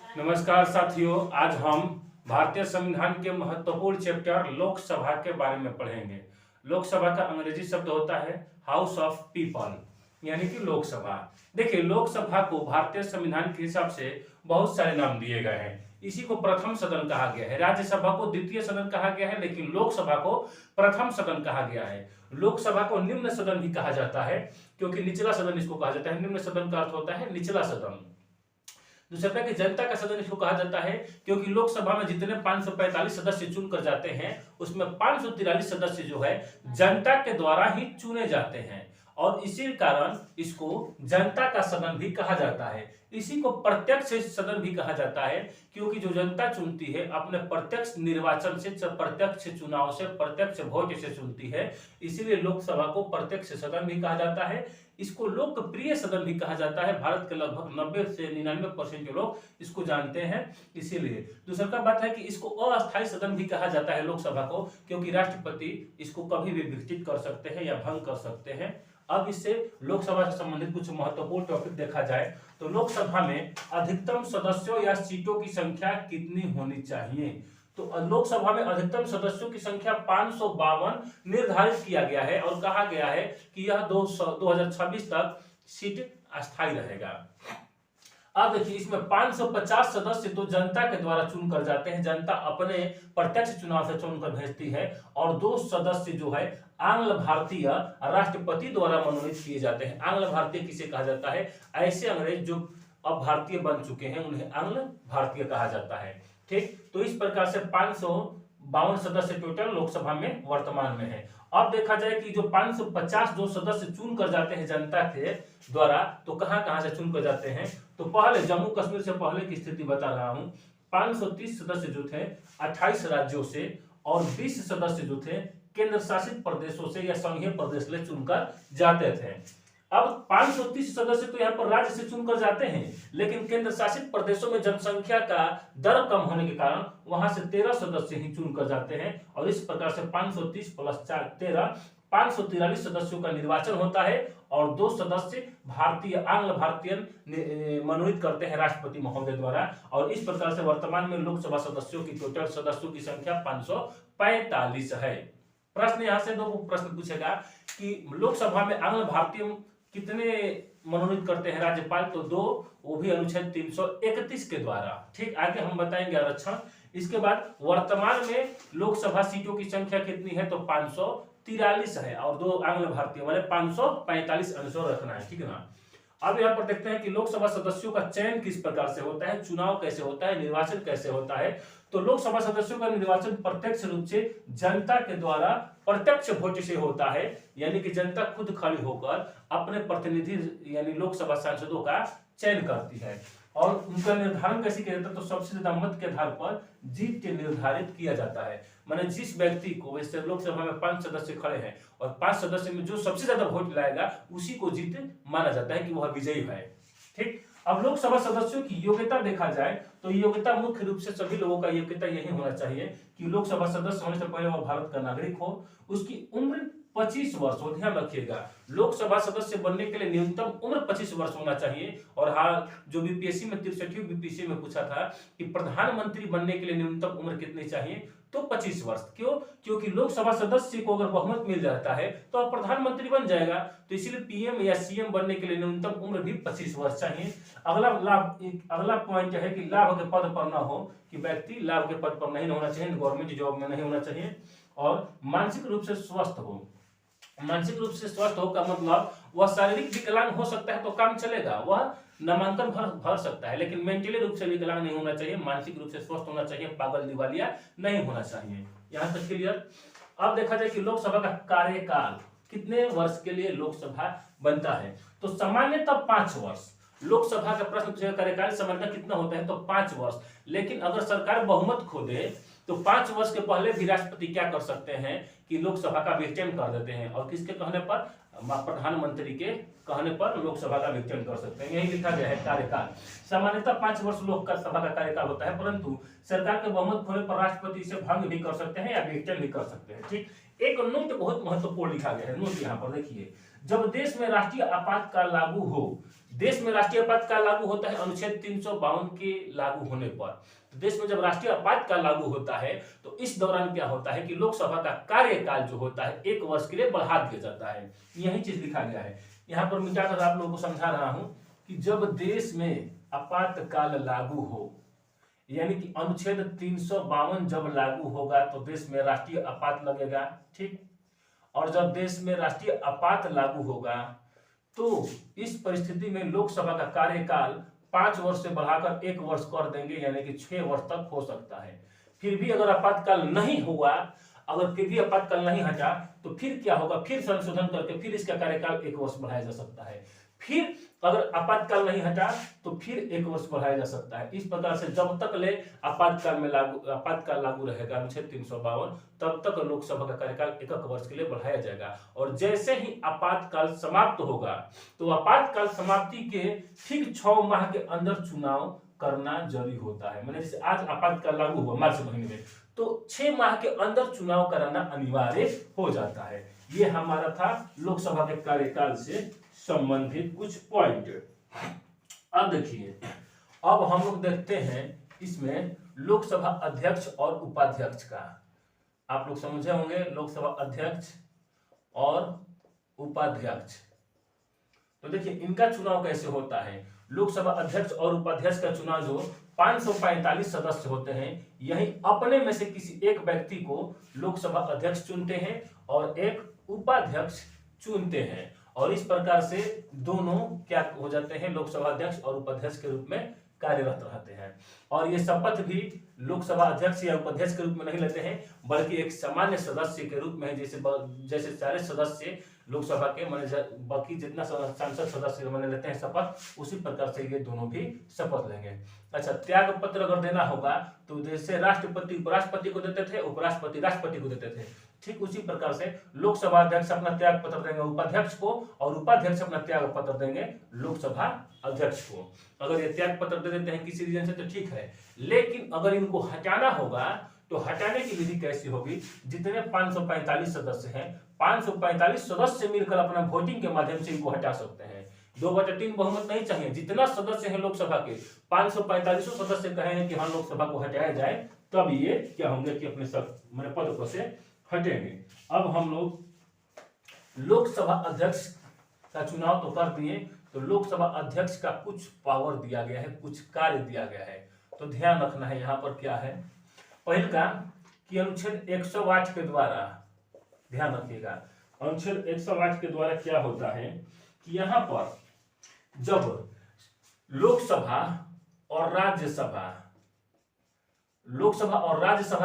नमस्कार साथियों, आज हम भारतीय संविधान के महत्वपूर्ण चैप्टर लोकसभा के बारे में पढ़ेंगे। लोकसभा का अंग्रेजी शब्द होता है हाउस ऑफ पीपल, यानी कि लोकसभा। देखिए, लोकसभा को भारतीय संविधान के हिसाब से बहुत सारे नाम दिए गए हैं। इसी को प्रथम सदन कहा गया है, राज्यसभा को द्वितीय सदन कहा गया है, लेकिन लोकसभा को प्रथम सदन कहा गया है। लोकसभा को निम्न सदन भी कहा जाता है, क्योंकि निचला सदन इसको कहा जाता है। निम्न सदन का अर्थ होता है निचला सदन। दूसरा कि जनता का सदन इसको कहा जाता है, क्योंकि लोकसभा में जितने 545 सदस्य चुनकर जाते हैं, उसमें 543 सदस्य जो है जनता के द्वारा ही चुने जाते हैं, और इसी कारण इसको जनता का सदन भी कहा जाता है। इसी को प्रत्यक्ष सदन भी कहा जाता है, क्योंकि जो जनता चुनती है अपने प्रत्यक्ष निर्वाचन से, प्रत्यक्ष चुनाव से, प्रत्यक्ष वोट से चुनती है। इसीलिए लोकसभा को प्रत्यक्ष सदन भी कहा जाता है। इसको लोकप्रिय सदन भी कहा जाता है। भारत के लगभग 90 से 99% के लोग इसको जानते हैं। इसीलिए दूसरा का बात है कि इसको अस्थायी सदन भी कहा जाता है लोकसभा को, क्योंकि राष्ट्रपति इसको कभी भी विघटित कर सकते हैं या भंग कर सकते हैं। अब इससे लोकसभा से संबंधित कुछ महत्वपूर्ण टॉपिक देखा जाए तो लोकसभा में अधिकतम सदस्यों या सीटों की संख्या कितनी होनी चाहिए। तो लोकसभा में अधिकतम सदस्यों की संख्या 552 निर्धारित किया गया है, और कहा गया है कि यह 2026 तक सीट अस्थायी रहेगा। अब देखिए, इसमें 550 सदस्य तो जनता के द्वारा चुनकर जाते हैं, जनता अपने प्रत्यक्ष चुनाव से चुनकर भेजती है, और 2 सदस्य जो है आंग्ल भारतीय राष्ट्रपति द्वारा मनोनीत किए जाते हैं। आंग्ल भारतीय किसे कहा जाता है? ऐसे अंग्रेज जो अब भारतीय बन चुके हैं उन्हें आंग्ल भारतीय कहा जाता है। ठीक, तो इस प्रकार से 552 सदस्य टोटल लोकसभा में वर्तमान में है। अब देखा जाए कि जो 550 जो सदस्य चुन कर जाते हैं जनता के द्वारा, तो कहां कहां से चुन कर जाते हैं? तो पहले जम्मू कश्मीर से पहले की स्थिति बता रहा हूं। 530 सदस्य जो थे 28 राज्यों से, और 20 सदस्य जो थे केंद्र शासित प्रदेशों से या संघीय प्रदेश से चुनकर जाते थे। अब 530 सदस्य तो यहाँ पर राज्य से चुनकर जाते हैं, लेकिन केंद्र शासित प्रदेशों में जनसंख्या का दर कम होने के कारण वहां से 13 सदस्य ही चुनकर जाते हैं, और इस प्रकार से 530 प्लस 4 13 543 सदस्यों का निर्वाचन होता है, और 2 सदस्य भारतीय आंग्ल भारतीय मनोनीत करते हैं राष्ट्रपति महोदय द्वारा। और इस प्रकार से वर्तमान में लोकसभा सदस्यों की टोटल सदस्यों की संख्या 545 है। प्रश्न यहां से 2 प्रश्न पूछेगा कि लोकसभा में आंग्ल भारतीय कितने मनोनीत करते हैं राज्यपाल? तो 2, वो भी अनुच्छेद 331 के द्वारा। ठीक, आगे हम बताएंगे आरक्षण। इसके बाद वर्तमान में लोकसभा सीटों की संख्या कितनी है? तो 543 है, और 2 आंग्ल भारतीय, माने 545 अनुसार रखना है। ठीक है ना। अब यहाँ पर देखते हैं कि लोकसभा सदस्यों का चयन किस प्रकार से होता है, चुनाव कैसे होता है, निर्वाचन कैसे होता है। तो लोकसभा सदस्यों का निर्वाचन प्रत्यक्ष रूप से जनता के द्वारा प्रत्यक्ष वोट से होता है, यानी कि जनता खुद खड़ी होकर अपने प्रतिनिधि यानी लोकसभा सांसदों का चयन करती है, और उनका निर्धारण कैसे किया जाता है? तो सबसे ज्यादा मत के आधार पर जीत के निर्धारित किया जाता है। माने जिस व्यक्ति को, वैसे लोकसभा में 5 सदस्य खड़े हैं, और 5 सदस्य में जो सबसे ज्यादा वोट लाएगा उसी को जीत माना जाता है कि वह विजयी है। ठीक, अब लोकसभा सदस्यों की योग्यता देखा जाए तो योग्यता मुख्य रूप से सभी लोगों का योग्यता यही होना चाहिए कि लोकसभा सदस्य होने से पहले वह भारत का नागरिक हो, उसकी उम्र 25 वर्ष हो। ध्यान रखिएगा, लोकसभा सदस्य बनने के लिए न्यूनतम उम्र 25 वर्ष होना चाहिए। और हाल जो बीपीएससी में 63 बीपीएससी में पूछा था कि प्रधानमंत्री बनने के लिए न्यूनतम उम्र कितनी चाहिए, तो 25 वर्ष। क्यों? क्योंकि लोकसभा सदस्य को अगर बहुमत मिल जाता है तो अब प्रधानमंत्री बन जाएगा, तो इसीलिए पीएम या सीएम बनने के लिए न्यूनतम उम्र भी 25 वर्ष चाहिए। अगला पॉइंट है कि लाभ के पद पर न हो, कि व्यक्ति लाभ के पद पर नहीं होना चाहिए, गवर्नमेंट जॉब में नहीं होना चाहिए, और मानसिक रूप से स्वस्थ हो। मानसिक रूप से स्वस्थ हो का मतलब वह शारीरिक विकलांग हो सकता है तो काम चलेगा, वह नामांकन भर सकता है, लेकिन मेंटली रूप से विकलांग नहीं होना चाहिए, मानसिक रूप से स्वस्थ होना चाहिए, पागल दिवालिया नहीं होना चाहिए। यहां तक क्लियर। अब देखा जाए कि लोकसभा का कार्यकाल कितने वर्ष के लिए लोकसभा बनता है। तो सामान्यतः 5 वर्ष लोकसभा का प्रश्न कार्यकाल सामान्यतः कितना होता है? तो 5 वर्ष। लेकिन अगर सरकार बहुमत खो दे तो 5 वर्ष के पहले भी राष्ट्रपति क्या कर सकते हैं कि लोकसभा का विघटन कर देते हैं, और किसके कहने पर? प्रधानमंत्री के कहने पर लोकसभा का विघटन कर सकते हैं। यही लिखा गया है कार्यकाल। सामान्यतः 5 वर्ष लोकसभा का कार्यकाल होता है, परंतु सरकार के बहुमत खोने पर राष्ट्रपति इसे भंग भी कर सकते हैं या विघटन भी कर सकते हैं। ठीक, एक नोट बहुत महत्वपूर्ण लिखा गया है, नोट यहाँ पर देखिए, जब देश में राष्ट्रीय आपातकाल लागू हो, देश में राष्ट्रीय आपातकाल लागू होता है अनुच्छेद 352 के लागू होने पर। देश में जब राष्ट्रीय आपातकाल लागू होता है तो इस दौरान क्या होता है कि लोकसभा का कार्यकाल जो होता है 1 वर्ष के लिए बढ़ा दिया जाता है। यही चीज लिखा गया है यहाँ पर, मिटाकर आप लोगों को समझा रहा हूं कि जब देश में आपातकाल लागू हो, यानी कि अनुच्छेद 352 जब लागू होगा तो देश में राष्ट्रीय आपात लगेगा, ठीक। और जब देश में राष्ट्रीय आपात लागू होगा तो इस परिस्थिति में लोकसभा का कार्यकाल 5 वर्ष से बढ़ाकर 1 वर्ष कर देंगे, यानी कि 6 वर्ष तक हो सकता है। फिर भी अगर आपातकाल नहीं हुआ, अगर फिर भी आपातकाल नहीं हटा तो फिर क्या होगा, फिर संशोधन करके फिर इसका कार्यकाल 1 वर्ष बढ़ाया जा सकता है। फिर अगर आपातकाल नहीं हटा तो फिर 1 वर्ष बढ़ाया जा सकता है। इस प्रकार से जब तक ले आपातकाल लागू रहेगा अनुच्छेद 352, तब तक लोकसभा का कार्यकाल 1 वर्ष के लिए बढ़ाया जाएगा। और जैसे ही आपातकाल समाप्त होगा तो आपातकाल समाप्ति के ठीक 6 माह के अंदर चुनाव करना जरूरी होता है। मैंने जैसे आज आपातकाल लागू हुआ मार्च महीने में, तो 6 माह के अंदर चुनाव कराना अनिवार्य हो जाता है। ये हमारा था लोकसभा के कार्यकाल से संबंधित कुछ पॉइंट। अब देखिए, अब हम लोग देखते हैं इसमें लोकसभा अध्यक्ष और उपाध्यक्ष का। आप लोग समझे होंगे लोकसभा अध्यक्ष और उपाध्यक्ष। तो देखिए इनका चुनाव कैसे होता है। लोकसभा अध्यक्ष और उपाध्यक्ष का चुनाव जो 545 सदस्य होते हैं, यही अपने में से किसी एक व्यक्ति को लोकसभा अध्यक्ष चुनते हैं और एक उपाध्यक्ष चुनते हैं। और इस प्रकार से दोनों क्या हो जाते हैं, लोकसभा अध्यक्ष और उपाध्यक्ष के रूप में कार्यरत रहते हैं। और ये शपथ भी लोकसभा अध्यक्ष या उपाध्यक्ष के रूप में नहीं लेते हैं, बल्कि एक सामान्य सदस्य के रूप में, जैसे सारे सदस्य लोकसभा के माने बाकी जितना सांसद सदस्य माने लेते हैं शपथ, उसी प्रकार से ये दोनों भी शपथ लेंगे। अच्छा, त्याग पत्र अगर देना होगा तो जैसे राष्ट्रपति उपराष्ट्रपति को देते थे, उपराष्ट्रपति राष्ट्रपति को देते थे, ठीक उसी प्रकार से लोकसभा अध्यक्ष अपना त्याग पत्र देंगे उपाध्यक्ष को और उपाध्यक्ष अपना त्याग पत्र देंगे लोकसभा अध्यक्ष को। अगर ये त्याग पत्र दे देते हैं किसी रीजन से तो ठीक है, लेकिन अगर इनको हटाना होगा तो हटाने की विधि कैसी होगी। जितने 545 सदस्य हैं, 545 सदस्य मिलकर अपना वोटिंग के माध्यम से इनको हटा सकते हैं। 2/3 बहुमत नहीं चाहिए, जितना सदस्य है लोकसभा के 545 सदस्य कहेंगे कि हाँ लोकसभा को हटाया जाए, तब ये क्या होंगे कि अपने मैंने पद पर से हटेंगे। अब हम लोग लोकसभा अध्यक्ष का चुनाव तो कर दिए, तो लोकसभा अध्यक्ष का कुछ पावर दिया गया है, कुछ कार्य दिया गया है। तो ध्यान रखना है यहाँ पर क्या है। पहले का कि अनुच्छेद 108 के द्वारा, ध्यान रखिएगा, अनुच्छेद 108 के द्वारा क्या होता है कि यहाँ पर जब लोकसभा और राज्यसभा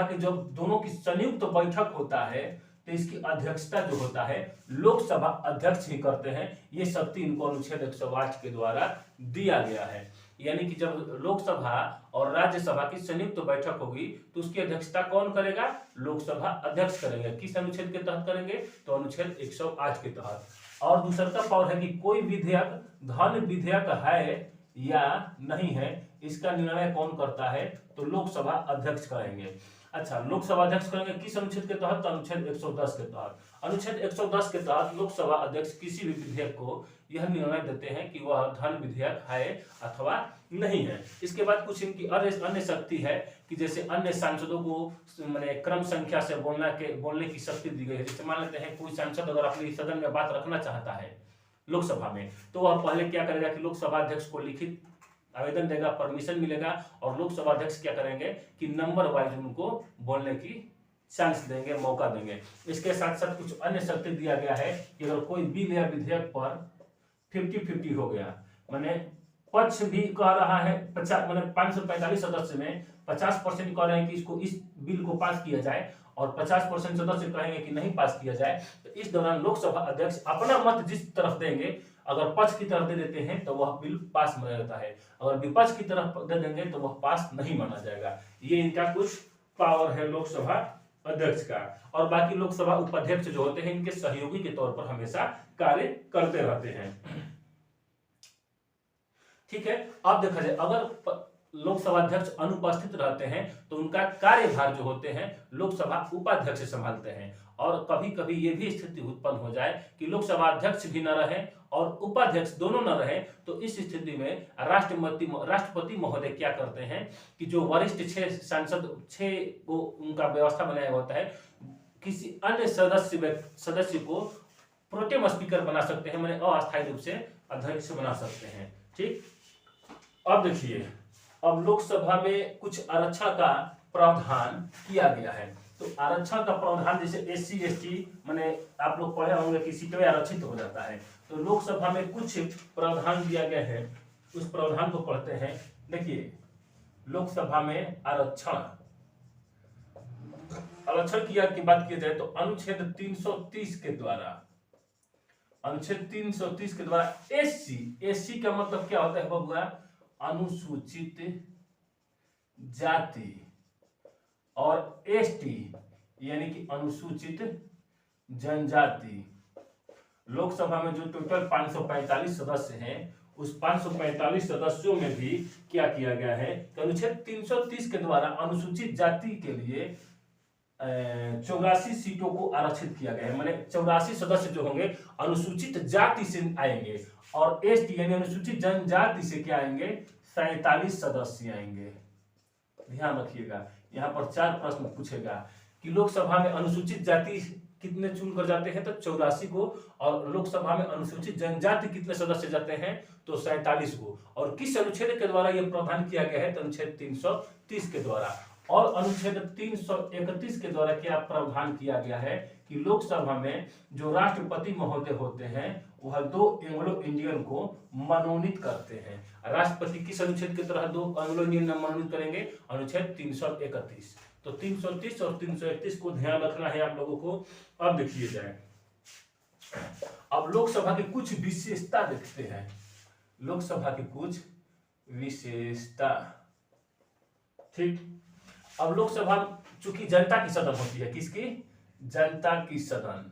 के जब दोनों की संयुक्त बैठक होता है तो इसकी अध्यक्षता जो होता है लोकसभा अध्यक्ष ही करते हैं। ये शक्ति इनको अनुच्छेद 108 के द्वारा दिया गया है। यानी कि जब लोकसभा और राज्यसभा की संयुक्त बैठक होगी तो उसकी अध्यक्षता कौन करेगा, लोकसभा अध्यक्ष करेंगे। किस अनुच्छेद के तहत करेंगे, तो अनुच्छेद 108 के तहत। और दूसरा का पावर है कि कोई विधेयक धन विधेयक है या नहीं है, इसका निर्णय कौन करता है, तो लोकसभा अध्यक्ष करेंगे। अच्छा, लोकसभा अध्यक्ष करेंगे किस अनुच्छेद के तहत, तो अनुच्छेद 110 के तहत। अनुच्छेद 110 के तहत लोकसभा अध्यक्ष किसी भी विधेयक को यह निर्णय देते हैं कि वह धन विधेयक है अथवा नहीं है। इसके बाद कुछ इनकी अन्य शक्ति है कि जैसे अन्य सांसदों को मैंने क्रम संख्या से बोलने की शक्ति दी गई है। जैसे मान लेते हैं कोई सांसद अगर अपनी सदन में बात रखना चाहता है लोकसभा में, तो वह पहले क्या करेगा कि लोकसभा अध्यक्ष को लिखित आवेदन देगा, परमिशन मिलेगा, और लोकसभा अध्यक्ष क्या करेंगे कि नंबर वाइज उनको बोलने की चांस देंगे, मौका देंगे। इसके साथ साथ कुछ अन्य शक्ति दिया गया है कि अगर कोई बिल या विधेयक पर 50-50 हो गया, माने पक्ष भी कह रहा है 545 सदस्य में 50% कह रहे हैं कि इसको इस बिल को पास किया जाए और 50% सदस्य कहेंगे कि नहीं पास किया जाए, तो इस दौरान लोकसभा अध्यक्ष अपना मत जिस तरफ देंगे, अगर पक्ष की तरफ दे देते हैं तो वह बिल पास माना जाता है, अगर विपक्ष की तरफ दे देंगे तो वह पास नहीं माना जाएगा। ये इनका कुछ पावर है लोकसभा अध्यक्ष का। और बाकी लोकसभा उपाध्यक्ष जो होते हैं इनके सहयोगी के तौर पर हमेशा कार्य करते रहते हैं। ठीक है, अब देखा जाए अगर लोकसभा अध्यक्ष अनुपस्थित रहते हैं तो उनका कार्यभार जो होते हैं लोकसभा उपाध्यक्ष संभालते हैं। और कभी कभी ये भी स्थिति उत्पन्न हो जाए कि लोकसभा अध्यक्ष भी न रहे और उपाध्यक्ष दोनों न रहे, तो इस स्थिति में राष्ट्रपति महोदय क्या करते हैं कि जो वरिष्ठ 6 सांसद 6 को उनका व्यवस्था बनाया होता है, किसी अन्य सदस्य को प्रोटेम स्पीकर बना सकते हैं, माने अस्थायी रूप से अध्यक्ष बना सकते हैं। ठीक, अब देखिए, अब लोकसभा में कुछ आरक्षण का प्रावधान किया गया है। तो आरक्षण का प्रावधान जैसे SC ST माने आप लोग पढ़े होंगे कि सीटें आरक्षित हो जाता है, तो लोकसभा में कुछ प्रावधान दिया गया है, उस प्रावधान को पढ़ते हैं। देखिए, लोकसभा में आरक्षण की बात की जाए तो अनुच्छेद 330 के द्वारा SC का मतलब क्या होता है बबुआ? अनुसूचित जाति, और ST यानी कि अनुसूचित जनजाति। लोकसभा में जो टोटल 545 सदस्य हैं, उस 545 सदस्यों में भी क्या किया गया है? अनुच्छेद 330 के द्वारा अनुसूचित जाति के लिए 84 सीटों को आरक्षित किया गया है। माने 84 सदस्य जो होंगे अनुसूचित जाति से आएंगे, और ST यानी अनुसूचित जनजाति से क्या आएंगे? 47 सदस्य आएंगे। ध्यान रखिएगा, यहाँ पर 4 प्रश्न पूछेगा कि लोकसभा में अनुसूचित जाति कितने चुन कर जाते हैं? तो 84 को। और लोकसभा में अनुसूचित जनजाति कितने सदस्य जाते हैं? तो 47 को। और किस अनुच्छेद के द्वारा यह प्रावधान किया गया है? तो अनुच्छेद 330 के द्वारा। और अनुच्छेद 331 के द्वारा क्या प्रावधान किया गया है कि लोकसभा में जो राष्ट्रपति महोदय होते हैं वह 2 एंग्लो इंडियन को मनोनीत करते हैं। राष्ट्रपति किस अनुच्छेद के तहत 2 एंग्लो इंडियन मनोनीत करेंगे? अनुच्छेद 331। तो 330 और 331 को ध्यान रखना है आप लोगों को। अब देखिए जाए, अब लोकसभा की कुछ विशेषता देखते हैं। लोकसभा की कुछ विशेषता, ठीक। अब लोकसभा चूंकि जनता की सदन होती है, किसकी? जनता की सदन।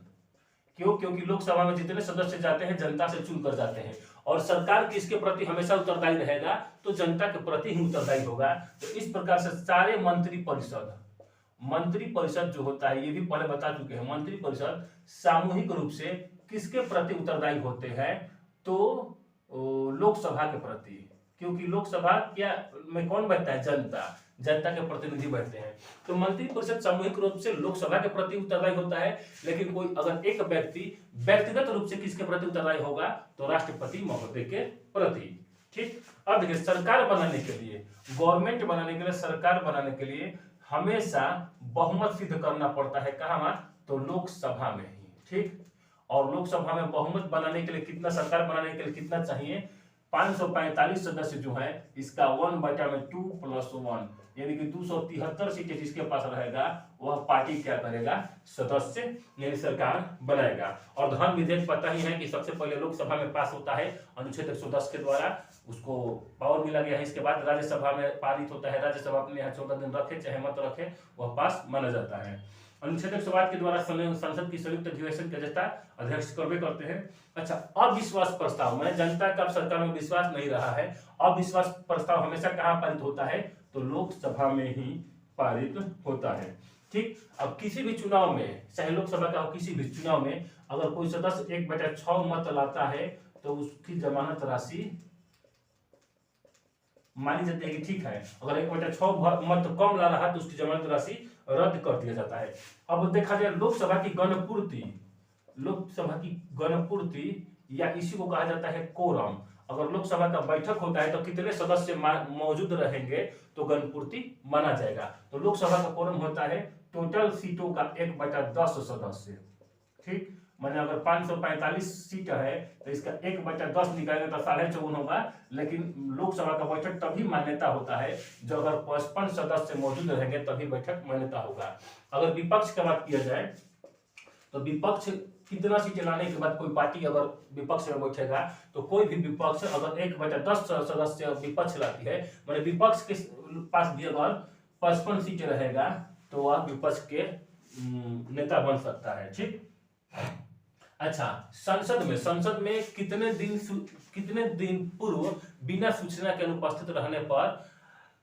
क्यों? क्योंकि लोकसभा में जितने सदस्य जाते हैं जनता से चुन कर जाते हैं, और सरकार किसके प्रति हमेशा उत्तरदायी रहेगा? तो जनता के प्रति ही उत्तरदायी होगा। तो इस प्रकार से सारे मंत्री परिषद जो होता है, ये भी पहले बता चुके हैं, मंत्री परिषद सामूहिक रूप से किसके प्रति उत्तरदायी होते हैं? तो लोकसभा के प्रति। क्योंकि लोकसभा क्या में कौन बैठता है? जनता के प्रतिनिधि बैठते हैं। तो मंत्री परिषद सामूहिक रूप से लोकसभा के प्रति उत्तरदायी होता है। लेकिन कोई अगर एक व्यक्ति व्यक्तिगत रूप से किसके प्रति उत्तरदायी होगा? तो राष्ट्रपति महोदय के प्रति। ठीक। अब देखिए, सरकार बनाने के लिए, गवर्नमेंट बनाने के लिए, सरकार बनाने के लिए हमेशा बहुमत सिद्ध करना पड़ता है। कहाँ? तो लोकसभा में ही। ठीक। और लोकसभा में बहुमत बनाने के लिए कितना, सरकार बनाने के लिए कितना चाहिए? 545 सदस्य जो है, इसका 1/2 + 1 यानी कि 273 सीटें जिसके पास रहेगा वह पार्टी क्या करेगा? सदस्य यानी सरकार बनाएगा। और धन विधेयक पता ही है कि सबसे पहले लोकसभा में पास होता है अनुच्छेद 110 के द्वारा, उसको पावर मिला गया है। इसके बाद राज्यसभा में पारित होता है। राज्यसभा अपने यहाँ 14 दिन रखे चाहे मत रखे, वह पास माना जाता है। अनुच्छेद 108 के द्वारा संसद की संयुक्त अधिवेशन की अध्यक्षता अध्यक्ष करवे करते हैं। अच्छा, अविश्वास प्रस्ताव में जनता का सरकार में विश्वास नहीं रहा है, अविश्वास प्रस्ताव हमेशा कहाँ पारित होता है? तो लोकसभा में ही पारित होता है। ठीक। अब किसी भी चुनाव में, चाहे लोकसभा का हो, किसी भी चुनाव में अगर कोई सदस्य 1/6 मत लाता है तो उसकी जमानत राशि मानी जाती है कि ठीक है। अगर 1/6 मत कम ला रहा है तो उसकी जमानत राशि रद्द कर दिया जाता है। अब देखा जाए लोकसभा की गणपूर्ति या इसी को कहा जाता है कोरम। अगर लोकसभा का बैठक होता है तो कितने सदस्य मौजूद रहेंगे तो गणपूर्ति माना जाएगा। तो लोकसभा का कोरम होता है टोटल सीटों का 1/10 सदस्य। ठीक। माने अगर 545 सीट है तो इसका 1/10 निकालेंगे तो 54.5 होगा। लेकिन लोकसभा का बैठक तभी मान्यता होता है जो अगर 55 सदस्य मौजूद रहेंगे तभी बैठक मान्यता होगा। अगर विपक्ष की बात किया जाए तो विपक्ष कितना सीट लाने के बाद कोई पार्टी अगर विपक्ष में बैठेगा तो कोई भी विपक्ष अगर 1/10 सदस्य विपक्ष लाती है, माने विपक्ष के पास भी अगर 55 सीट रहेगा तो वह विपक्ष के नेता बन सकता है। ठीक। अच्छा, संसद में कितने दिन पूर्व बिना सूचना के अनुपस्थित रहने पर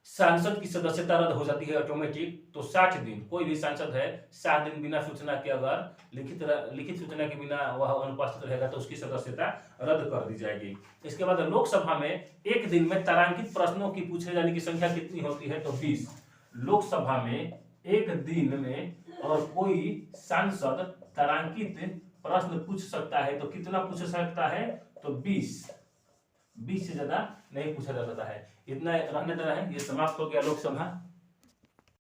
सांसद की सदस्यता रद्द हो जाती है ऑटोमेटिक। तो 60 दिन, कोई भी सांसद है 60 दिन बिना सूचना के अगर लिखित सूचना के बिना वह अनुपस्थित रहेगा तो उसकी सदस्यता रद्द कर दी जाएगी। इसके बाद लोकसभा में एक दिन में तारांकित प्रश्नों की पूछे जाने की संख्या कितनी होती है? तो 20। लोकसभा में एक दिन में और कोई सांसद तारांकित प्रश्न पूछ सकता है तो कितना पूछ सकता है? तो 20 से ज्यादा नहीं पूछा जा सकता है। इतना रहने देना है। ये समाप्त हो गया लोकसभा।